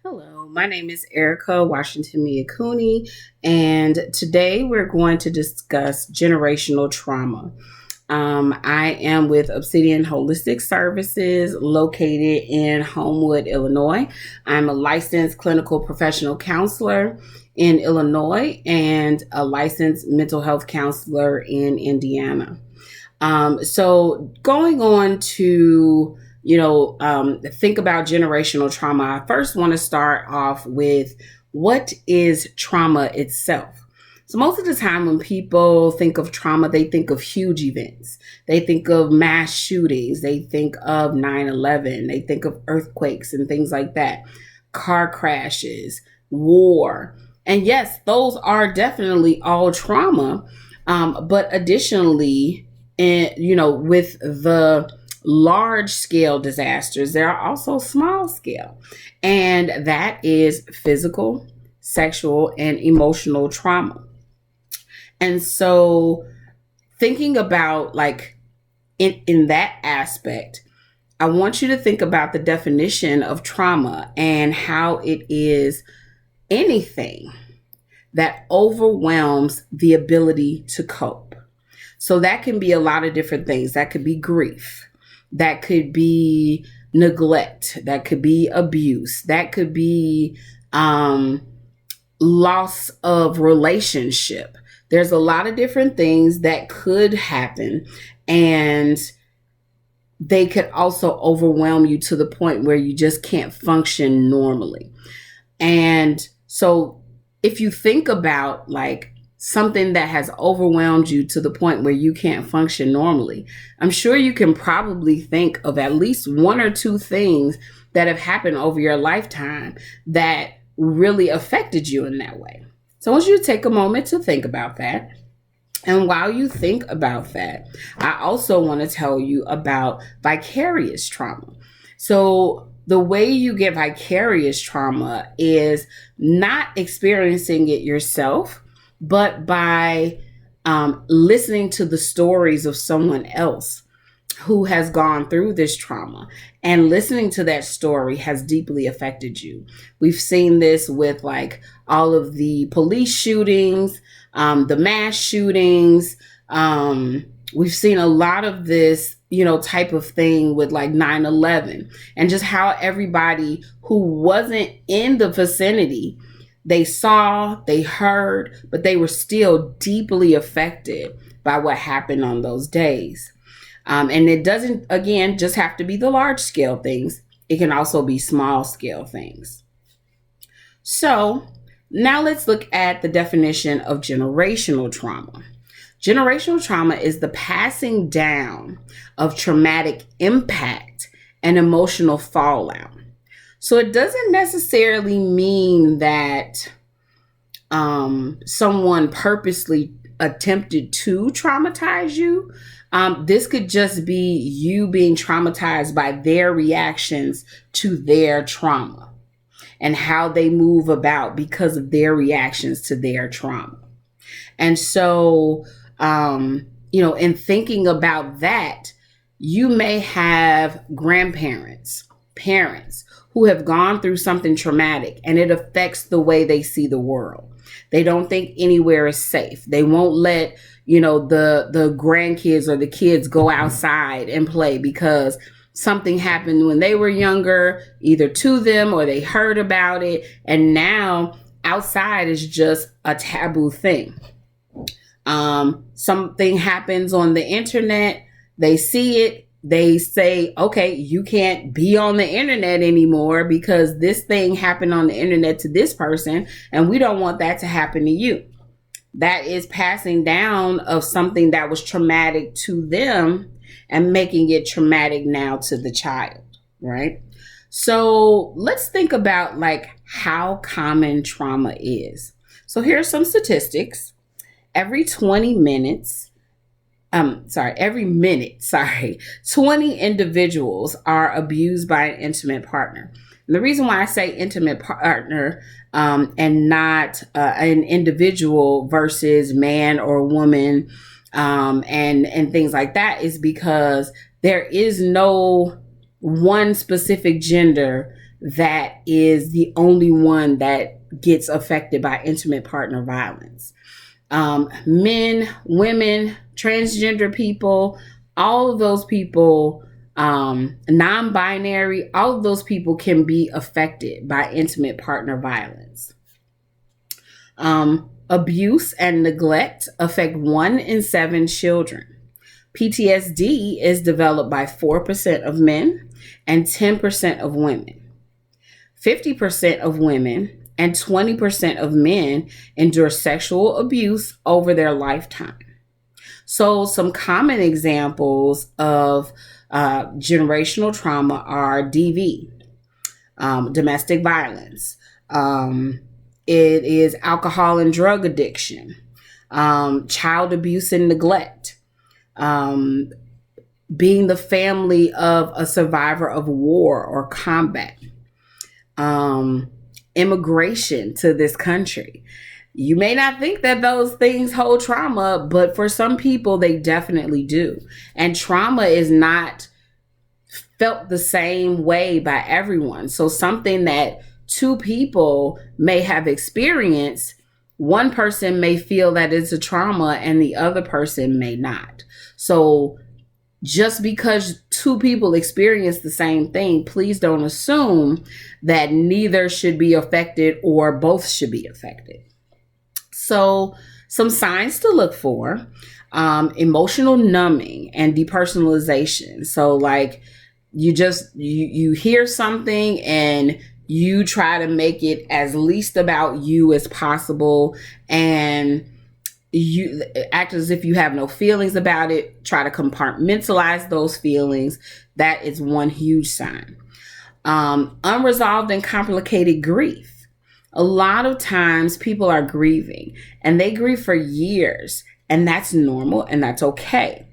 Hello, my name is Erica Washington Mia Cooney, and today we're going to discuss generational trauma. I am with Obsidian Holistic Services located in Homewood, Illinois. I'm a licensed clinical professional counselor in Illinois and a licensed mental health counselor in Indiana. So going on to think about generational trauma. I first want to start off with what is trauma itself. So most of the time when people think of trauma, they think of huge events. They think of mass shootings. They think of 9/11. They think of earthquakes and things like that, car crashes, war. And yes, those are definitely all trauma. But additionally, with the large scale disasters, there are also small scale, and that is physical, sexual, and emotional trauma. And so, thinking about in that aspect, I want you to think about the definition of trauma and how it is anything that overwhelms the ability to cope. So that can be a lot of different things. That could be grief. That could be neglect. That could be abuse. That could be loss of relationship. There's a lot of different things that could happen, and they could also overwhelm you to the point where you just can't function normally. And so if you think about something that has overwhelmed you to the point where you can't function normally, I'm sure you can probably think of at least one or two things that have happened over your lifetime that really affected you in that way. So I want you to take a moment to think about that. And while you think about that, I also want to tell you about vicarious trauma. So the way you get vicarious trauma is not experiencing it yourself, but by listening to the stories of someone else who has gone through this trauma, and listening to that story has deeply affected you. We've seen this with all of the police shootings, the mass shootings. We've seen a lot of this, type of thing with 9/11, and just how everybody who wasn't in the vicinity, they saw, they heard, but they were still deeply affected by what happened on those days. And it doesn't, again, just have to be the large scale things. It can also be small scale things. So now let's look at the definition of generational trauma. Generational trauma is the passing down of traumatic impact and emotional fallout. So it doesn't necessarily mean that someone purposely attempted to traumatize you. This could just be you being traumatized by their reactions to their trauma and how they move about because of their reactions to their trauma. And so, in thinking about that, you may have grandparents, parents who have gone through something traumatic, and it affects the way they see the world. They don't think anywhere is safe. They won't let, the grandkids or the kids go outside and play because something happened when they were younger, either to them or they heard about it. And now outside is just a taboo thing. Something happens on the internet, they see it, they say, okay, you can't be on the internet anymore because this thing happened on the internet to this person, and we don't want that to happen to you. That is passing down of something that was traumatic to them and making it traumatic now to the child, right? So let's think about how common trauma is. So here are some statistics. Every 20 minutes, every minute, 20 individuals are abused by an intimate partner. And the reason why I say intimate partner and not an individual versus man or woman and things like that is because there is no one specific gender that is the only one that gets affected by intimate partner violence. Men, women, transgender people, all of those people, non-binary, all of those people can be affected by intimate partner violence. Abuse and neglect affect 1 in 7 children. PTSD is developed by 4% of men and 10% of women. 50% of women and 20% of men endure sexual abuse over their lifetime. So some common examples of generational trauma are DV, domestic violence. It is alcohol and drug addiction, child abuse and neglect, being the family of a survivor of war or combat, immigration to this country. You may not think that those things hold trauma, but for some people, they definitely do. And trauma is not felt the same way by everyone. So something that 2 people may have experienced, one person may feel that it's a trauma and the other person may not. So just because 2 people experience the same thing, please don't assume that neither should be affected or both should be affected. So some signs to look for, emotional numbing and depersonalization. So like you hear something and you try to make it as least about you as possible, and you act as if you have no feelings about it, try to compartmentalize those feelings. That is one huge sign. Unresolved and complicated grief. A lot of times people are grieving and they grieve for years, and that's normal and that's okay.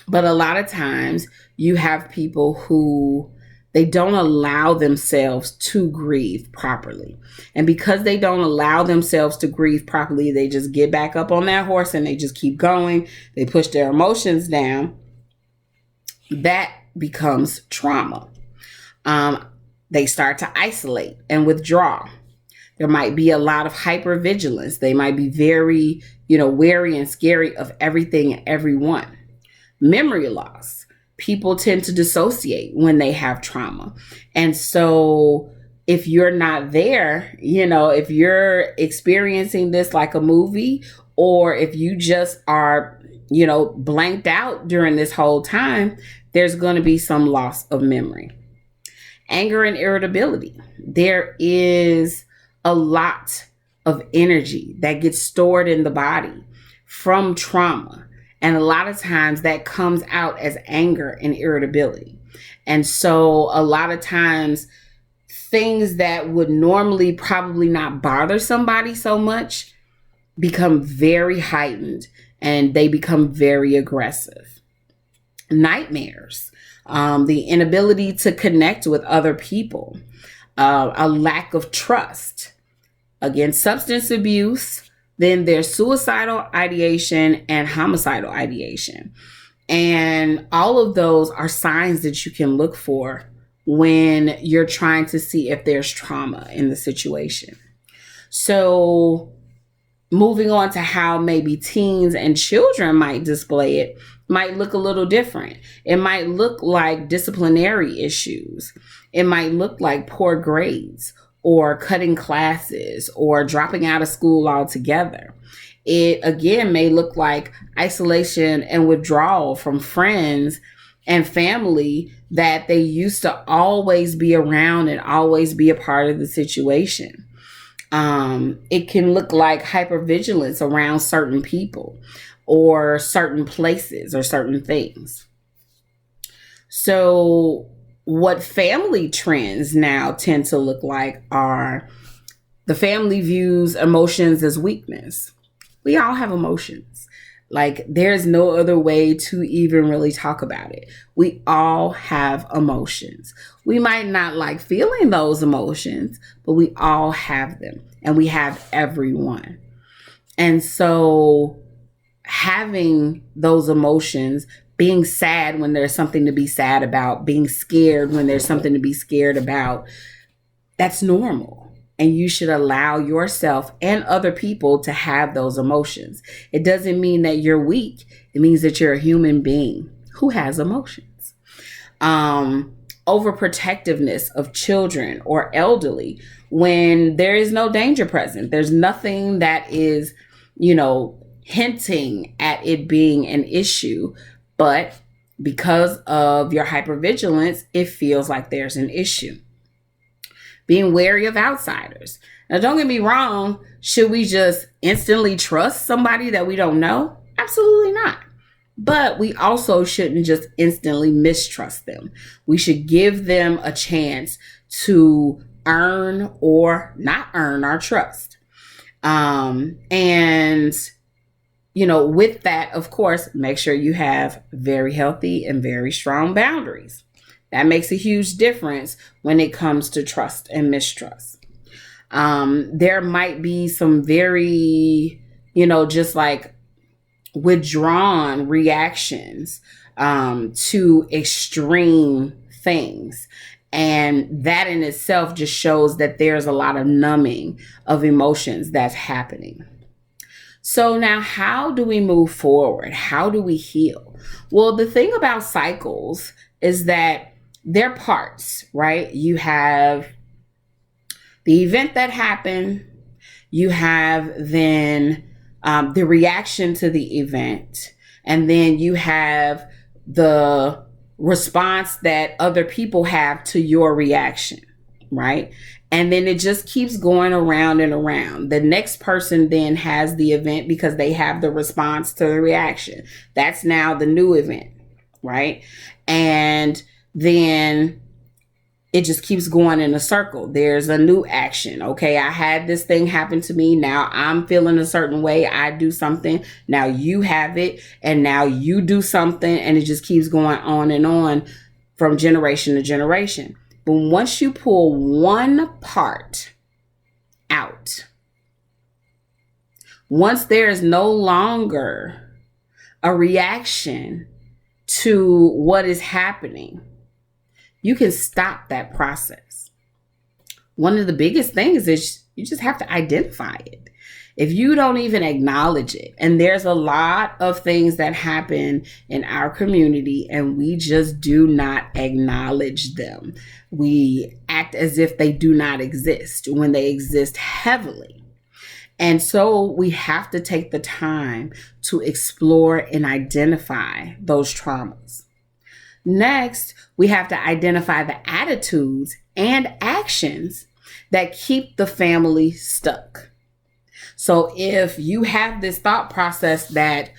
But a lot of times you have people who they don't allow themselves to grieve properly. And because they don't allow themselves to grieve properly, they just get back up on that horse and they just keep going. They push their emotions down. That becomes trauma. They start to isolate and withdraw. There might be a lot of hypervigilance. They might be very, wary and scary of everything and everyone. Memory loss. People tend to dissociate when they have trauma. And so if you're not there, if you're experiencing this like a movie, or if you just are, blanked out during this whole time, there's going to be some loss of memory. Anger and irritability. There is a lot of energy that gets stored in the body from trauma. And a lot of times that comes out as anger and irritability. And so a lot of times things that would normally probably not bother somebody so much become very heightened and they become very aggressive. Nightmares, the inability to connect with other people, a lack of trust. Again, substance abuse. Then there's suicidal ideation and homicidal ideation. And all of those are signs that you can look for when you're trying to see if there's trauma in the situation. So moving on to how maybe teens and children might display it might look a little different. It might look like disciplinary issues. It might look like poor grades, or cutting classes, or dropping out of school altogether. It, again, may look like isolation and withdrawal from friends and family that they used to always be around and always be a part of the situation. It can look like hypervigilance around certain people or certain places or certain things. So what family trends now tend to look like are the family views emotions as weakness. We all have emotions. Like there's no other way to even really talk about it. We all have emotions. We might not like feeling those emotions, but we all have them, and we have everyone. And so having those emotions being sad when there's something to be sad about, being scared when there's something to be scared about. That's normal. And you should allow yourself and other people to have those emotions. It doesn't mean that you're weak. It means that you're a human being who has emotions. Overprotectiveness of children or elderly when there is no danger present. There's nothing that is, hinting at it being an issue, but because of your hypervigilance, it feels like there's an issue. Being wary of outsiders. Now, don't get me wrong. Should we just instantly trust somebody that we don't know? Absolutely not. But we also shouldn't just instantly mistrust them. We should give them a chance to earn or not earn our trust. With that, of course, make sure you have very healthy and very strong boundaries. That makes a huge difference when it comes to trust and mistrust. There might be some very, just like withdrawn reactions to extreme things. And that in itself just shows that there's a lot of numbing of emotions that's happening. So now, how do we move forward? How do we heal? Well, the thing about cycles is that they're parts, right? You have the event that happened. You have then the reaction to the event. And then you have the response that other people have to your reaction, right? And then it just keeps going around and around. The next person then has the event because they have the response to the reaction. That's now the new event, right? And then it just keeps going in a circle. There's a new action. Okay, I had this thing happen to me. Now I'm feeling a certain way. I do something. Now you have it. And now you do something. And it just keeps going on and on from generation to generation. But once you pull one part out, once there is no longer a reaction to what is happening, you can stop that process. One of the biggest things is you just have to identify it. If you don't even acknowledge it, and there's a lot of things that happen in our community and we just do not acknowledge them. We act as if they do not exist when they exist heavily. And so we have to take the time to explore and identify those traumas. Next, we have to identify the attitudes and actions that keep the family stuck. So if you have this thought process that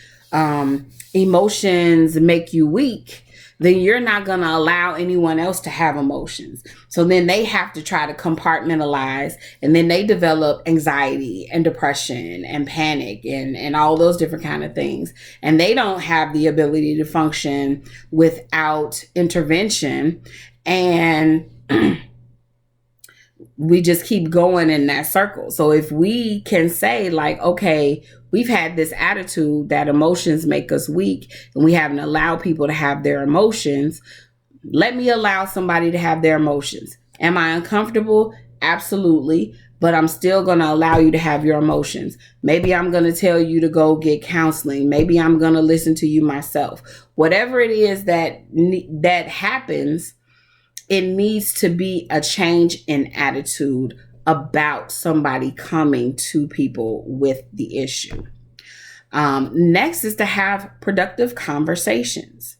emotions make you weak, then you're not going to allow anyone else to have emotions. So then they have to try to compartmentalize, and then they develop anxiety and depression and panic and all those different kind of things. And they don't have the ability to function without intervention. And we just keep going in that circle. So if we can say like, okay, we've had this attitude that emotions make us weak and we haven't allowed people to have their emotions, let me allow somebody to have their emotions. Am I uncomfortable? Absolutely. But I'm still going to allow you to have your emotions. Maybe I'm going to tell you to go get counseling. Maybe I'm going to listen to you myself. Whatever it is that happens, it needs to be a change in attitude about somebody coming to people with the issue. Next is to have productive conversations.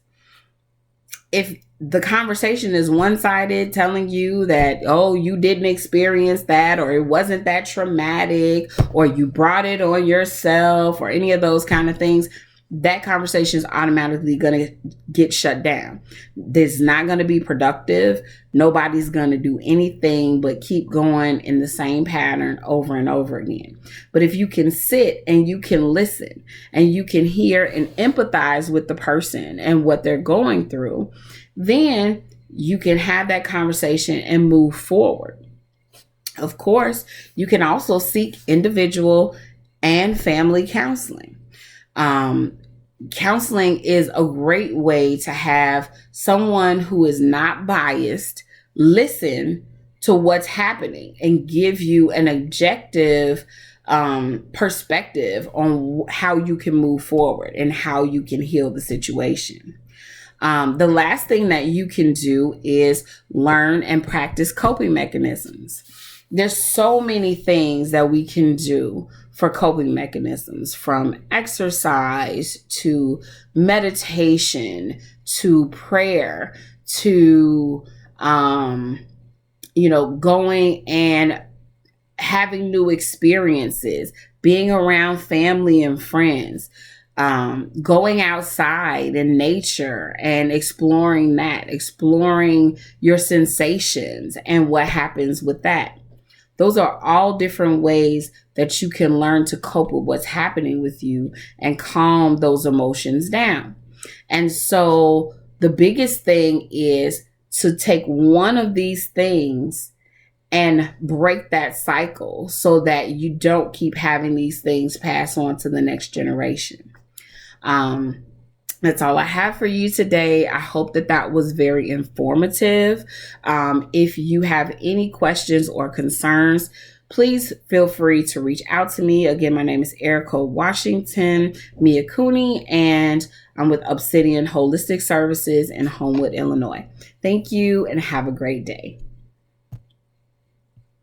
If the conversation is one-sided, telling you that, oh, you didn't experience that, or it wasn't that traumatic, or you brought it on yourself, or any of those kind of things, that conversation is automatically going to get shut down. It's not going to be productive. Nobody's going to do anything but keep going in the same pattern over and over again. But if you can sit and you can listen and you can hear and empathize with the person and what they're going through, then you can have that conversation and move forward. Of course, you can also seek individual and family counseling. counseling is a great way to have someone who is not biased listen to what's happening and give you an objective perspective on how you can move forward and how you can heal the situation. The last thing that you can do is learn and practice coping mechanisms. There's so many things that we can do for coping mechanisms, from exercise to meditation to prayer to, going and having new experiences, being around family and friends, going outside in nature and exploring your sensations and what happens with that. Those are all different ways that you can learn to cope with what's happening with you and calm those emotions down. And so the biggest thing is to take one of these things and break that cycle so that you don't keep having these things pass on to the next generation. That's all I have for you today. I hope that was very informative. If you have any questions or concerns, please feel free to reach out to me. Again, my name is Erica Washington Miyakuni, and I'm with Obsidian Holistic Services in Homewood, Illinois. Thank you and have a great day.